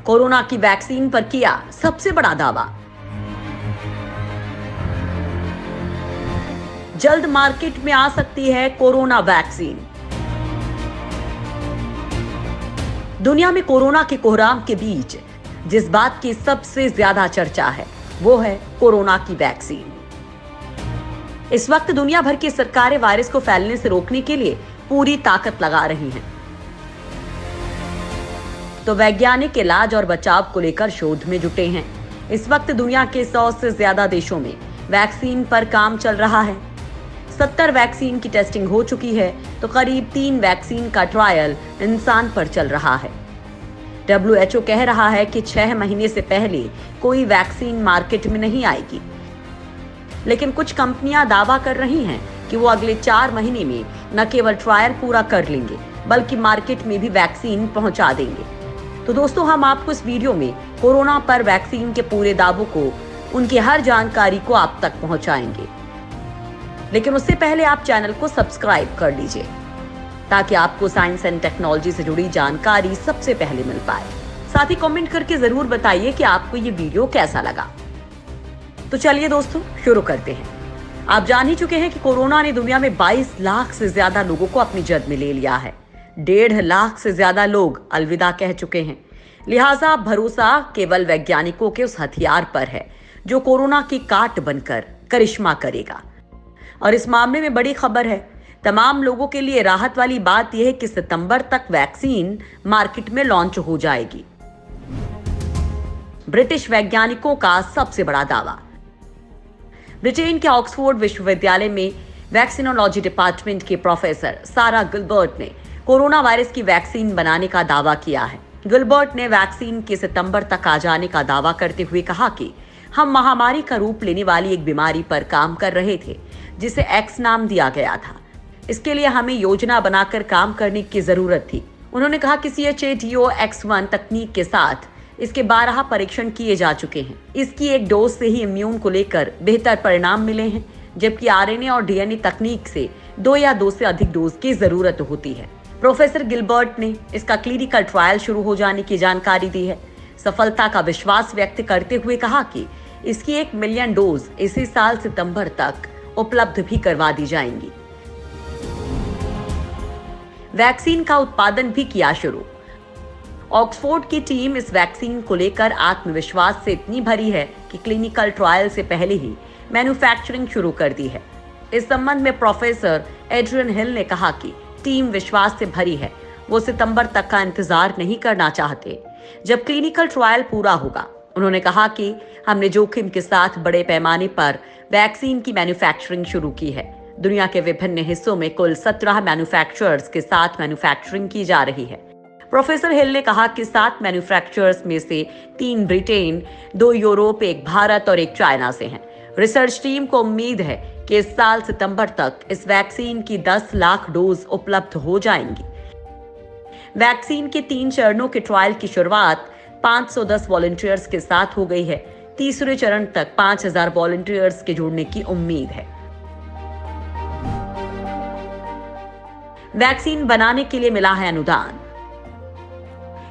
Corona की vaccine पर किया सबसे बड़ा दावा। जल्द मार्केट में आ सकती है कोरोना वैक्सीन। दुनिया में कोरोना के कोहराम के बीच जिस बात की सबसे ज्यादा चर्चा है वो है कोरोना की वैक्सीन। इस वक्त दुनिया भर की सरकारें वायरस को फैलने से रोकने के लिए पूरी ताकत लगा रही हैं। तो वैज्ञानिक इलाज और बचाव को लेकर शोध में जुटे हैं। इस वक्त दुनिया के 100 से ज्यादा देशों में वैक्सीन पर काम चल रहा है। 70 वैक्सीन की टेस्टिंग हो चुकी है तो करीब 3 वैक्सीन का ट्रायल इंसान पर चल रहा है। WHO कह रहा है कि 6 महीने से पहले कोई वैक्सीन मार्केट में नहीं आएगी, लेकिन कुछ कंपनियां दावा कर रही हैं कि वो अगले 4 महीने में न केवल ट्रायल पूरा कर लेंगे बल्कि मार्केट में भी वैक्सीन पहुंचा देंगे। तो दोस्तों, हम आपको इस वीडियो में कोरोना पर वैक्सीन के पूरे दावों को, उनकी हर जानकारी को आप तक पहुंचाएंगे। लेकिन उससे पहले आप चैनल को सब्सक्राइब कर लीजिए ताकि आपको साइंस एंड टेक्नोलॉजी से जुड़ी जानकारी सबसे पहले मिल पाए। साथ ही कमेंट करके जरूर बताइए कि आपको ये वीडियो कैसा लगा। तो चलिए दोस्तों, शुरू करते हैं। आप जान ही चुके हैं कि कोरोना ने दुनिया में 22 लाख से ज्यादा लोगों को अपनी जद में ले लिया है। 1.5 लाख से ज्यादा लोग अलविदा कह चुके हैं। लिहाजा भरोसा केवल वैज्ञानिकों के उस हथियार पर है जो कोरोना की काट बनकर करिश्मा करेगा। और इस मामले में बड़ी खबर है। तमाम लोगों के लिए राहत वाली बात यह है कि सितंबर तक वैक्सीन मार्केट में लॉन्च हो जाएगी। ब्रिटिश वैज्ञानिकों का सबसे बड़ा दावा। ब्रिटेन के ऑक्सफोर्ड विश्वविद्यालय में वैक्सीनोलॉजी डिपार्टमेंट के प्रोफेसर सारा गिलबर्ट ने कोरोना वायरस की वैक्सीन बनाने का दावा किया है। गिलबर्ट ने वैक्सीन के सितंबर तक आ जाने का दावा करते हुए कहा कि हम महामारी का रूप लेने वाली एक बीमारी पर काम कर रहे थे जिसे एक्स नाम दिया गया था। इसके लिए हमें योजना बनाकर काम करने की जरूरत थी। उन्होंने कहा कि ChAdOx1 तकनीक के साथ इसके 12 परीक्षण किए जा चुके हैं। इसकी एक डोज से ही इम्यून को लेकर बेहतर परिणाम मिले हैं, जबकि RNA और DNA तकनीक से 2 या 2 से अधिक डोज की जरूरत होती है। प्रोफेसर गिलबर्ट ने इसका क्लिनिकल ट्रायल शुरू हो जाने की जानकारी दी है। सफलता का विश्वास व्यक्त करते हुए कहा कि इसकी 1 मिलियन डोज इसी साल सितंबर तक उपलब्ध भी करवा दी जाएंगी। वैक्सीन का उत्पादन भी किया शुरू। ऑक्सफोर्ड की टीम इस वैक्सीन को लेकर आत्मविश्वास से इतनी भरी है कि क्लिनिकल ट्रायल से पहले ही मैन्युफैक्चरिंग शुरू कर दी है। इस संबंध में प्रोफेसर एड्रियन हिल ने कहा कि टीम विश्वास से भरी है। वो सितंबर तक का इंतजार नहीं करना चाहते जब क्लिनिकल ट्रायल पूरा होगा। उन्होंने कहा कि हमने जोखिम के साथ बड़े पैमाने पर वैक्सीन की मैन्युफैक्चरिंग शुरू की है। दुनिया के विभिन्न हिस्सों में कुल 17 मैन्युफैक्चरर्स के साथ मैन्युफैक्चरिंग की जा रही है। प्रोफेसर हिल ने कहा कि 7 मैन्युफैक्चरर्स में से 3 ब्रिटेन, 2 यूरोप, 1 भारत और 1 चाइना से हैं। रिसर्च टीम को उम्मीद है कि इस साल सितंबर तक इस वैक्सीन की 10 लाख डोज उपलब्ध हो जाएंगी। वैक्सीन के 3 चरणों के ट्रायल की शुरुआत 510 वॉलंटियर्स के साथ हो गई है। तीसरे चरण तक 5000 वॉलंटियर्स के जुड़ने की उम्मीद है। वैक्सीन बनाने के लिए मिला है अनुदान।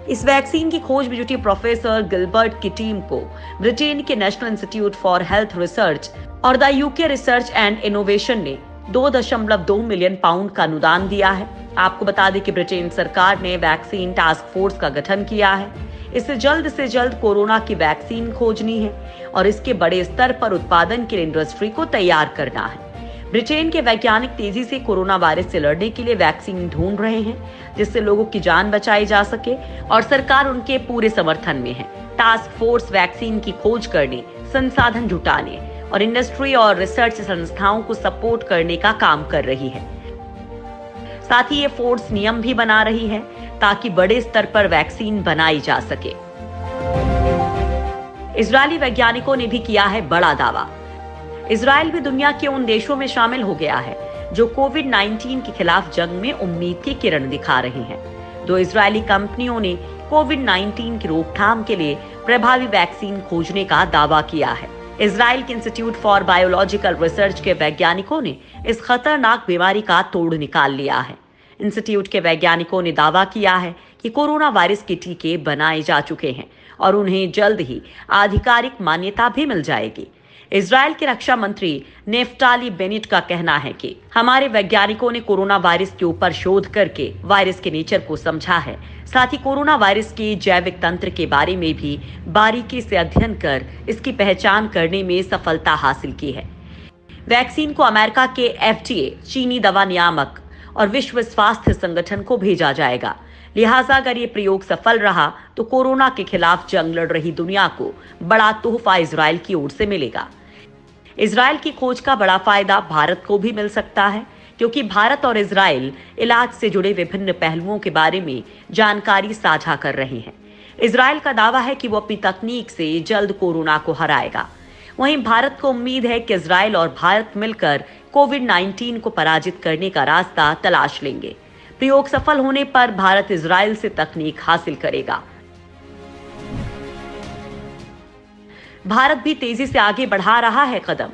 इस वैक्सीन की खोज में जुटी प्रोफेसर गिलबर्ट की टीम को ब्रिटेन के national institute for health research और the UK research and innovation ने 2.2 मिलियन पाउंड का अनुदान दिया है। आपको बता दें कि ब्रिटेन सरकार ने वैक्सीन टास्क फोर्स का गठन किया है। इसे जल्द से जल्द कोरोना की वैक्सीन खोजनी है और इसके बड़े स्तर पर उत्पादन के लिए इंडस्ट्री को तैयार करना है। ब्रिटेन के वैज्ञानिक तेजी से कोरोना वायरस से लड़ने के लिए वैक्सीन ढूंढ रहे हैं जिससे लोगों की जान बचाई जा सके और सरकार उनके पूरे समर्थन में है। टास्क फोर्स वैक्सीन की खोज करने, संसाधन जुटाने और इंडस्ट्री और रिसर्च संस्थाओं को सपोर्ट करने का काम कर रही है। साथ ही ये फोर्स नियम भी बना रही है ताकि बड़े स्तर पर वैक्सीन बनाई जा सके। इजरायली वैज्ञानिकों ने भी किया है बड़ा दावा। इजराइल भी दुनिया के उन देशों में शामिल हो गया है जो कोविड-19 के खिलाफ जंग में उम्मीद की किरण दिखा रही हैं। 2 इजरायली कंपनियों ने कोविड-19 की रोकथाम के लिए प्रभावी वैक्सीन खोजने का दावा किया है। इजराइल के इंस्टीट्यूट फॉर बायोलॉजिकल रिसर्च के वैज्ञानिकों ने इस खतरनाक बीमारी का तोड़ निकाल लिया है। इंस्टीट्यूट के वैज्ञानिकों ने दावा किया है कि कोरोना वायरस के टीके बनाए जा चुके हैं और उन्हें जल्द ही आधिकारिक मान्यता भी मिल जाएगी। इजराइल के रक्षा मंत्री नेफ्टाली बेनेट का कहना है कि हमारे वैज्ञानिकों ने कोरोना वायरस के ऊपर शोध करके वायरस के नेचर को समझा है। साथ ही कोरोना वायरस के जैविक तंत्र के बारे में भी बारीकी से अध्ययन कर इसकी पहचान करने में सफलता हासिल की है। वैक्सीन को अमेरिका के FDA, चीनी दवा नियामक और विश्व स्वास्थ्य संगठन को भेजा जाएगा। लिहाजा अगर ये प्रयोग सफल रहा तो कोरोना के खिलाफ जंग लड़ रही दुनिया को बड़ा तोहफा इजराइल की ओर से मिलेगा। इजराइल की खोज का बड़ा फायदा भारत को भी मिल सकता है, क्योंकि भारत और इजराइल इलाज से जुड़े विभिन्न पहलुओं के बारे में जानकारी साझा कर रहे हैं। इजराइल का दावा है कि वो अपनी तकनीक से जल्द कोरोना को हराएगा। वहीं भारत को उम्मीद है कि इजराइल और भारत मिलकर कोविड-19 को पराजित करने का रास्ता तलाश लेंगे। प्रयोग सफल होने पर भारत इजराइल से तकनीक हासिल करेगा। भारत भी तेजी से आगे बढ़ा रहा है कदम।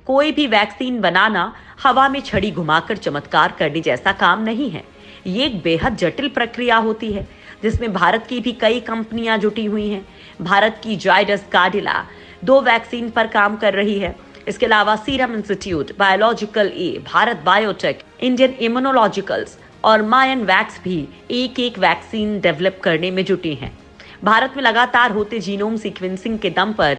कोई भी वैक्सीन बनाना हवा में छड़ी घुमाकर चमत्कार करने जैसा काम नहीं है। ये एक बेहद जटिल प्रक्रिया होती है जिसमें भारत की भी कई कंपनियां जुटी हुई हैं। भारत की जायडस काडिला 2 वैक्सीन पर काम कर रही है। इसके अलावा सीरम इंस्टीट्यूट, बायोलॉजिकल ए, भारत बायोटेक, इंडियन इम्यूनोलॉजिकल्स और मायन वैक्स भी एक वैक्सीन डेवलप करने में जुटी हैं। भारत में लगातार होते जीनोम सीक्वेंसिंग के दम पर